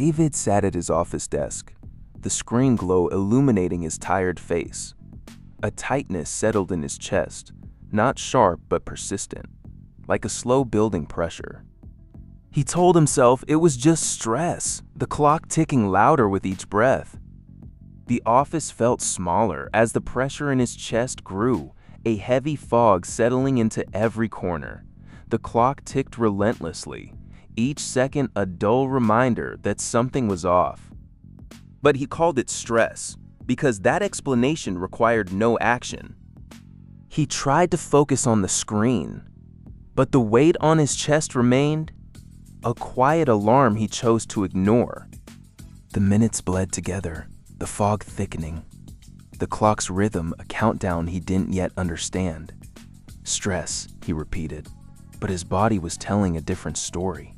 David sat at his office desk, the screen glow illuminating his tired face. A tightness settled in his chest, not sharp but persistent, like a slow building pressure. He told himself it was just stress, the clock ticking louder with each breath. The office felt smaller as the pressure in his chest grew, a heavy fog settling into every corner. The clock ticked relentlessly, each second a dull reminder that something was off. But he called it stress because that explanation required no action. He tried to focus on the screen, but the weight on his chest remained, a quiet alarm he chose to ignore. The minutes bled together, the fog thickening. The clock's rhythm, a countdown he didn't yet understand. Stress, he repeated, but his body was telling a different story.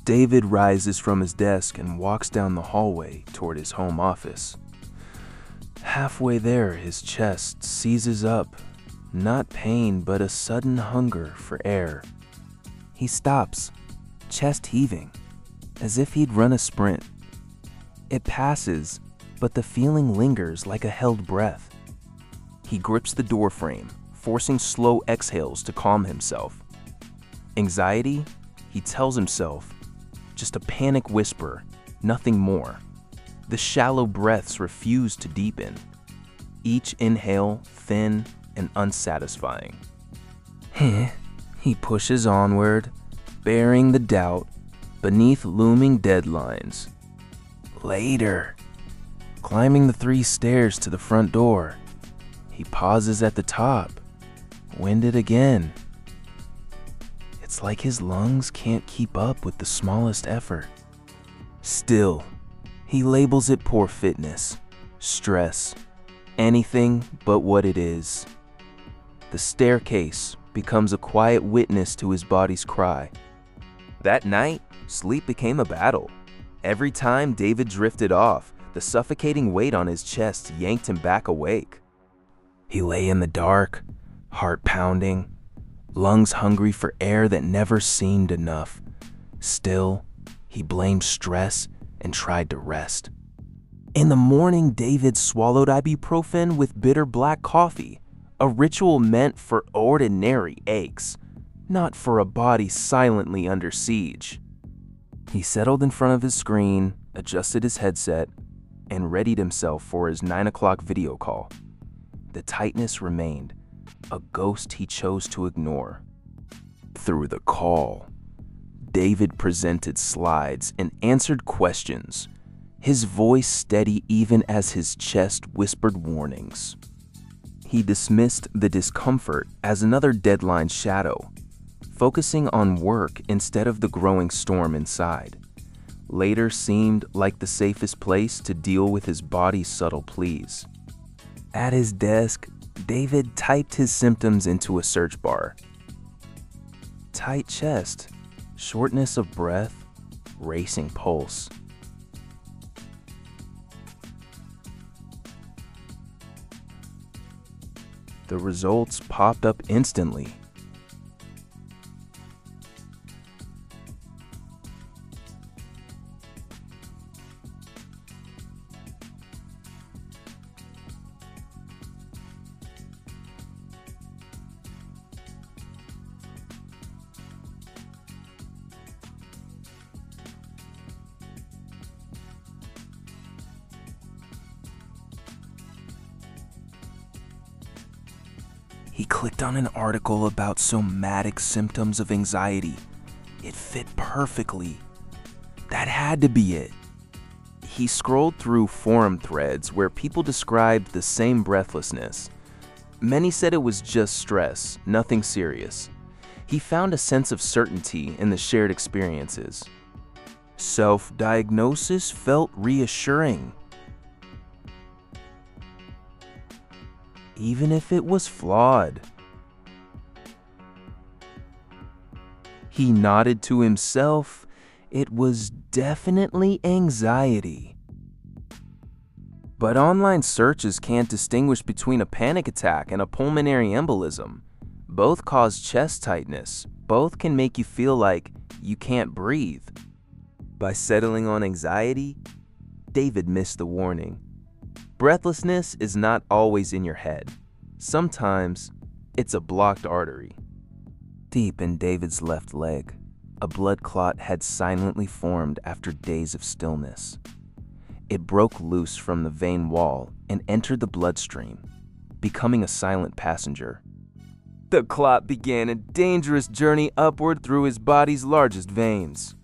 David rises from his desk and walks down the hallway toward his home office. Halfway there, his chest seizes up, not pain but a sudden hunger for air. He stops, chest heaving, as if he'd run a sprint. It passes, but the feeling lingers like a held breath. He grips the doorframe, forcing slow exhales to calm himself. Anxiety, he tells himself, just a panic whisper, nothing more. The shallow breaths refuse to deepen. Each inhale thin and unsatisfying. He pushes onward, bearing the doubt beneath looming deadlines. Later. Climbing the 3 stairs to the front door, he pauses at the top, winded again. It's like his lungs can't keep up with the smallest effort. Still, he labels it poor fitness, stress, anything but what it is. The staircase becomes a quiet witness to his body's cry. That night, sleep became a battle. Every time David drifted off, the suffocating weight on his chest yanked him back awake. He lay in the dark, heart pounding, lungs hungry for air that never seemed enough. Still, he blamed stress and tried to rest. In the morning, David swallowed ibuprofen with bitter black coffee, a ritual meant for ordinary aches, not for a body silently under siege. He settled in front of his screen, adjusted his headset, and readied himself for his 9 o'clock video call. The tightness remained, a ghost he chose to ignore. Through the call, David presented slides and answered questions, his voice steady even as his chest whispered warnings. He dismissed the discomfort as another deadline shadow, focusing on work instead of the growing storm inside. Later seemed like the safest place to deal with his body's subtle pleas. At his desk, David typed his symptoms into a search bar. Tight chest, shortness of breath, racing pulse. The results popped up instantly. He clicked on an article about somatic symptoms of anxiety. It fit perfectly. That had to be it. He scrolled through forum threads where people described the same breathlessness. Many said it was just stress, nothing serious. He found a sense of certainty in the shared experiences. Self-diagnosis felt reassuring. Even if it was flawed. He nodded to himself. It was definitely anxiety. But online searches can't distinguish between a panic attack and a pulmonary embolism. Both cause chest tightness. Both can make you feel like you can't breathe. by settling on anxiety, David missed the warning. Breathlessness is not always in your head. Sometimes it's a blocked artery. Deep in David's left leg, a blood clot had silently formed after days of stillness. It broke loose from the vein wall and entered the bloodstream, becoming a silent passenger. The clot began a dangerous journey upward through his body's largest veins.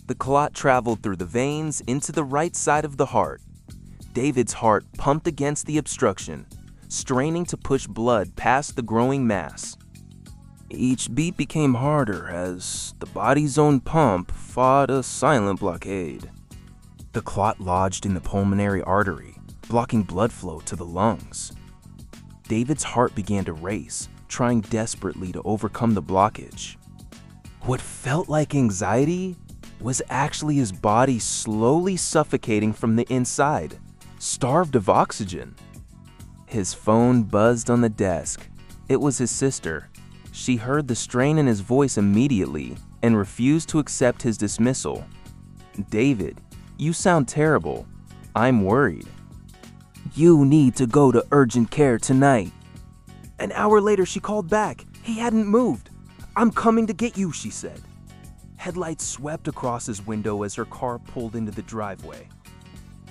The clot traveled through the veins into the right side of the heart. David's heart pumped against the obstruction, straining to push blood past the growing mass. Each beat became harder as the body's own pump fought a silent blockade. The clot lodged in the pulmonary artery, blocking blood flow to the lungs. David's heart began to race, trying desperately to overcome the blockage. What felt like anxiety was actually his body slowly suffocating from the inside, starved of oxygen. His phone buzzed on the desk. It was his sister. She heard the strain in his voice immediately and refused to accept his dismissal. "David, you sound terrible. I'm worried." "You need to go to urgent care tonight." An hour later, she called back. He hadn't moved. "I'm coming to get you," she said. Headlights swept across his window as her car pulled into the driveway.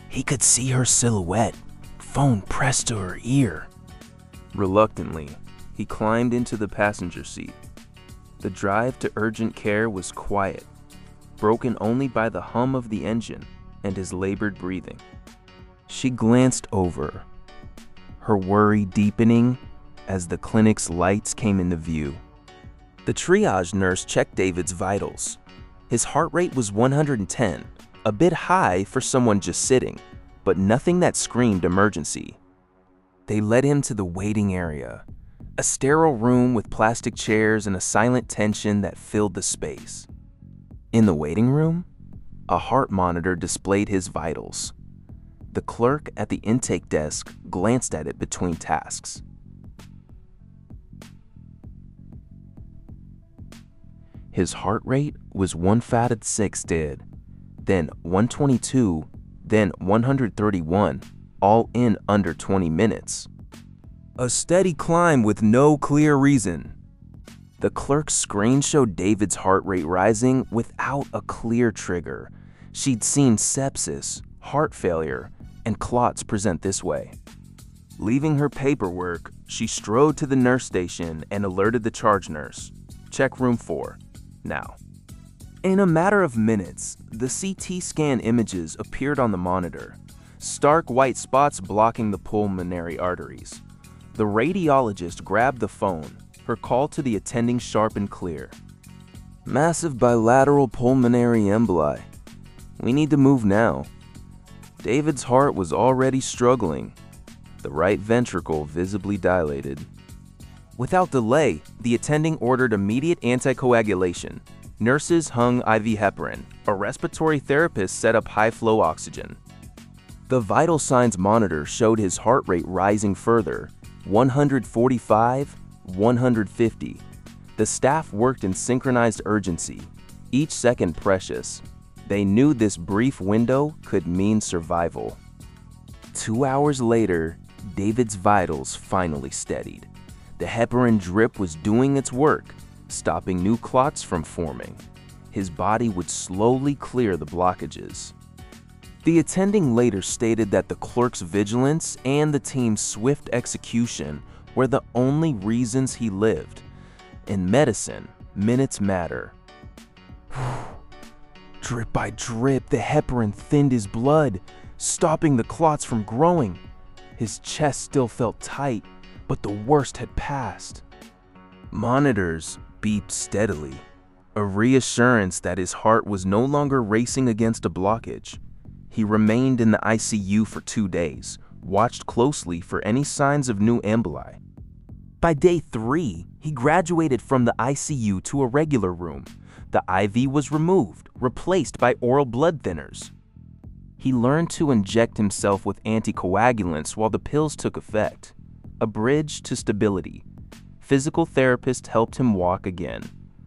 He could see her silhouette, phone pressed to her ear. Reluctantly, he climbed into the passenger seat. The drive to urgent care was quiet, broken only by the hum of the engine and his labored breathing. She glanced over, her worry deepening as the clinic's lights came into view. The triage nurse checked David's vitals. His heart rate was 110, a bit high for someone just sitting, but nothing that screamed emergency. They led him to the waiting area, a sterile room with plastic chairs and a silent tension that filled the space. In the waiting room, a heart monitor displayed his vitals. The clerk at the intake desk glanced at it between tasks. His heart rate was 156 dead, then 122, then 131, all in under 20 minutes. A steady climb with no clear reason. The clerk's screen showed David's heart rate rising without a clear trigger. She'd seen sepsis, heart failure, and clots present this way. Leaving her paperwork, she strode to the nurse station and alerted the charge nurse. "Check room 4. Now." In a matter of minutes, the CT scan images appeared on the monitor, stark white spots blocking the pulmonary arteries. The radiologist grabbed the phone, her call to the attending sharp and clear. "Massive bilateral pulmonary emboli. We need to move now." David's heart was already struggling, the right ventricle visibly dilated. Without delay, the attending ordered immediate anticoagulation. Nurses hung IV heparin. A respiratory therapist set up high-flow oxygen. The vital signs monitor showed his heart rate rising further, 145, 150. The staff worked in synchronized urgency, each second precious. They knew this brief window could mean survival. 2 hours later, David's vitals finally steadied. The heparin drip was doing its work, stopping new clots from forming. His body would slowly clear the blockages. The attending later stated that the clerk's vigilance and the team's swift execution were the only reasons he lived. In medicine, minutes matter. Drip by drip, the heparin thinned his blood, stopping the clots from growing. His chest still felt tight, but the worst had passed. Monitors beeped steadily, a reassurance that his heart was no longer racing against a blockage. He remained in the ICU for 2 days, watched closely for any signs of new emboli. By day 3, he graduated from the ICU to a regular room. The IV was removed, replaced by oral blood thinners. He learned to inject himself with anticoagulants while the pills took effect. A bridge to stability. Physical therapists helped him walk again,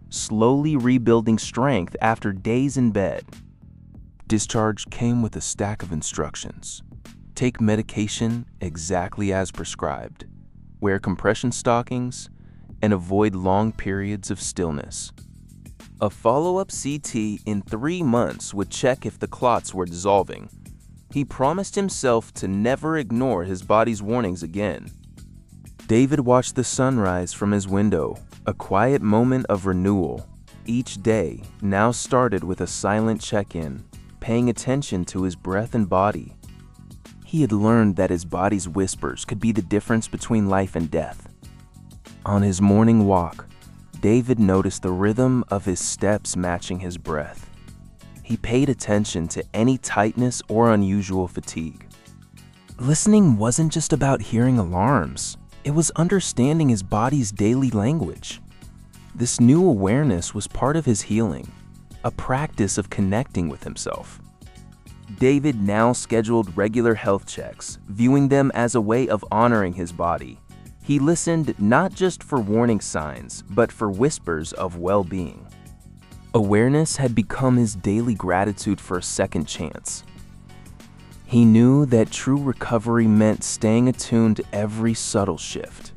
slowly rebuilding strength after days in bed. Discharge came with a stack of instructions. Take medication exactly as prescribed, wear compression stockings, and avoid long periods of stillness. A follow-up CT in 3 months would check if the clots were dissolving. He promised himself to never ignore his body's warnings again. David watched the sunrise from his window, a quiet moment of renewal. Each day now started with a silent check-in, paying attention to his breath and body. He had learned that his body's whispers could be the difference between life and death. On his morning walk, David noticed the rhythm of his steps matching his breath. He paid attention to any tightness or unusual fatigue. Listening wasn't just about hearing alarms. It was understanding his body's daily language. This new awareness was part of his healing, a practice of connecting with himself. David now scheduled regular health checks, viewing them as a way of honoring his body. He listened not just for warning signs, but for whispers of well-being. Awareness had become his daily gratitude for a second chance. He knew that true recovery meant staying attuned to every subtle shift.